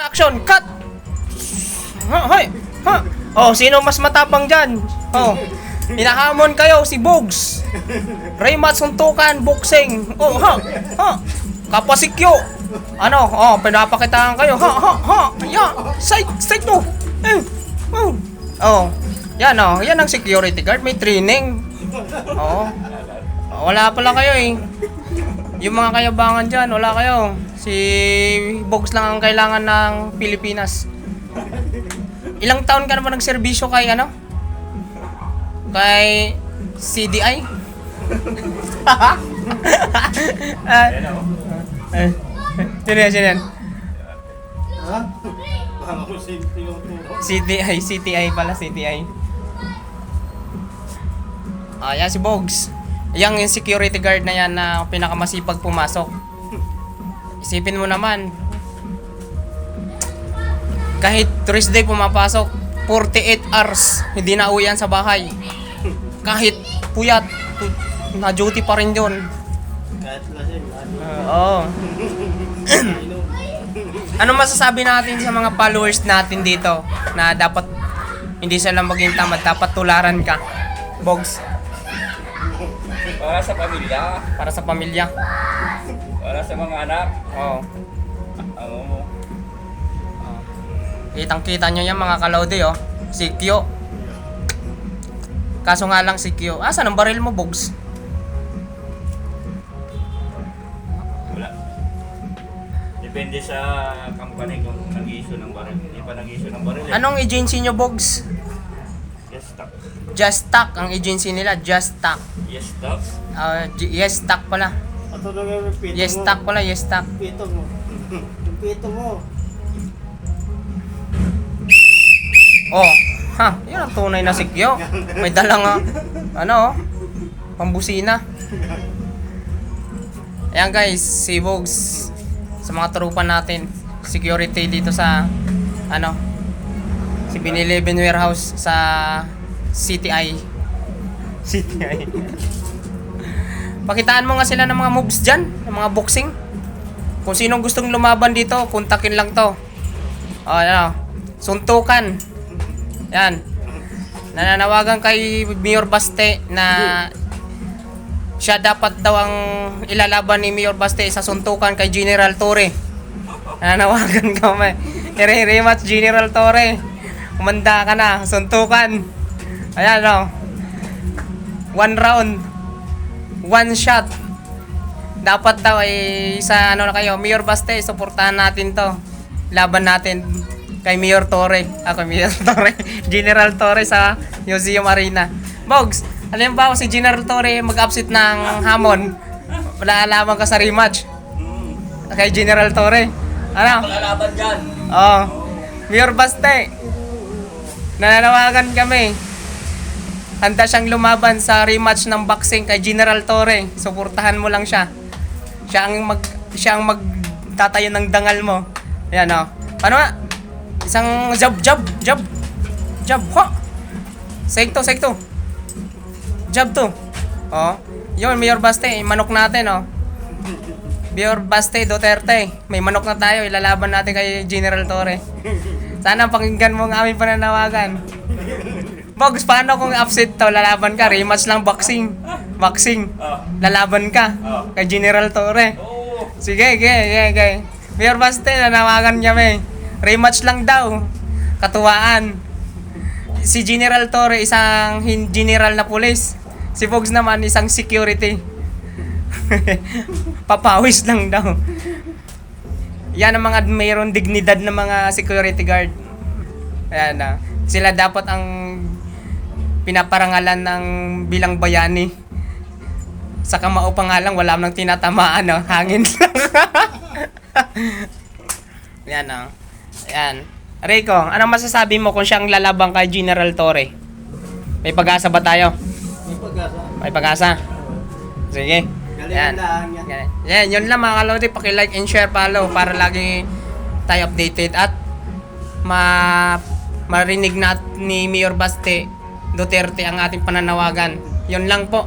Action! Cut! Hoy! Ha! Oh, sino mas matapang dyan? Oh, hinahamon kayo si Bogs. Rematch suntukan, boxing. Oh, ha! Ha! Kapasikyo! Ano? Oh, pinapakitaan kayo. Ha! Ha! Ha! Ya! Side to! Oh! Oh! Yan oh, yan ang security guard. May training. Oo. Wala pala kayo eh. Yung mga kayabangan dyan, wala kayo. Si Bogs lang ang kailangan ng Pilipinas. Ilang taon ka na ba nagserbisyo kay ano? Kay CDI? Sino yan? Ha? CTI pala, CTI. Yan si Bogs. Yung security guard na yan na pinakamasipag pumasok. Isipin mo naman, kahit Thursday pumapasok, 48 hours, hindi na uwi yan sa bahay. Kahit puyat, na duty pa rin yun. Kahit lasing. Oo. Ano masasabi natin sa mga followers natin dito na dapat hindi sila maging tamad, dapat tularan ka? Bogs, Para sa pamilya, para sa pamilya. para sa mga anak, Oo. ano mo. Kitang-kita nyo yan mga kalode, oh. Si Kyo. Kaso nga lang si Kyo. Saan ang baril mo, Bogs? Wala. Depende sa company kung nag-issue ng baril. Hindi pa nag-issue ng baril. Anong agency nyo, Bogs? Yes, stock. Just Stock ang agency nila, Just Stock. Yes, stock. Yes Stock pala. Patulog yung pito mo. Yes Stock pala, Yes Stock. Pito mo. Yung pito mo. Oh, ha, yun ang tunay na si Kyo. May dalang ano, pambusina. Ayan guys, si Bogs sa mga trupa natin, security dito sa ano, si Binilibin Warehouse sa CTI. Pakitaan mo nga sila ng mga moves dyan, ng mga boxing. Kung sinong gustong lumaban dito, kontakin lang to. Ano, suntukan. Yan. Nananawagan kay Mayor Baste na siya dapat daw ang ilalaban ni Mayor Baste sa suntukan kay General Torre. Nananawagan kami. I-rematch General Torre. Kumanda ka na, suntukan. Ayan o. 1 round. 1 shot. Dapat daw ay sa ano na kayo, Mayor Baste, suportahan natin to. Laban natin kay Mayor Torre. Mayor Torre. General Torre sa Museum Arena. Bogs, alam ba si General Torre mag-upset ng hamon? Malalaman ka sa rematch. Kay General Torre. Ano? Lalaban dyan. Oh. Mayor Baste. Nananawagan kami. Handa siyang lumaban sa rematch ng boxing kay General Torre. Suportahan mo lang siya. Siya ang magtatayo ng dangal mo. Ayan o. Paano nga? Isang jab. Ha! Sekto. Jab to. Oh. Yun, Mayor Baste. Manok natin oh. Mayor Baste Duterte. May manok na tayo. Ilalaban natin kay General Torre. Sana pakinggan mo ang aming pananawagan. Bogs, paano kung upset to? Lalaban ka, rematch lang boxing. Lalaban ka kay General Torre. Sige. Mayor Baste, nanawagan kami. Rematch lang daw. Katuwaan. Si General Torre, isang general na pulis. Si Bogs naman, isang security. Papawis lang daw. Yan ang mga mayroong dignidad na mga security guard. Ayan na. Sila dapat ang pinaparangalan ng bilang bayani. Sa kamao pa nga lang, wala nang tinatamaan, no? Hangin lang. Yan, no? Yan. Rico, anong masasabi mo kung siyang lalabang kay General Torre? May pag-asa ba tayo? May pag-asa. May pag-asa? Sige. Yan. Yan, yun lang mga kalodi. Paki-like and share, follow para lagi tayo updated at marinig na ni Mayor Baste Duterte ang ating pananawagan. Yun lang po.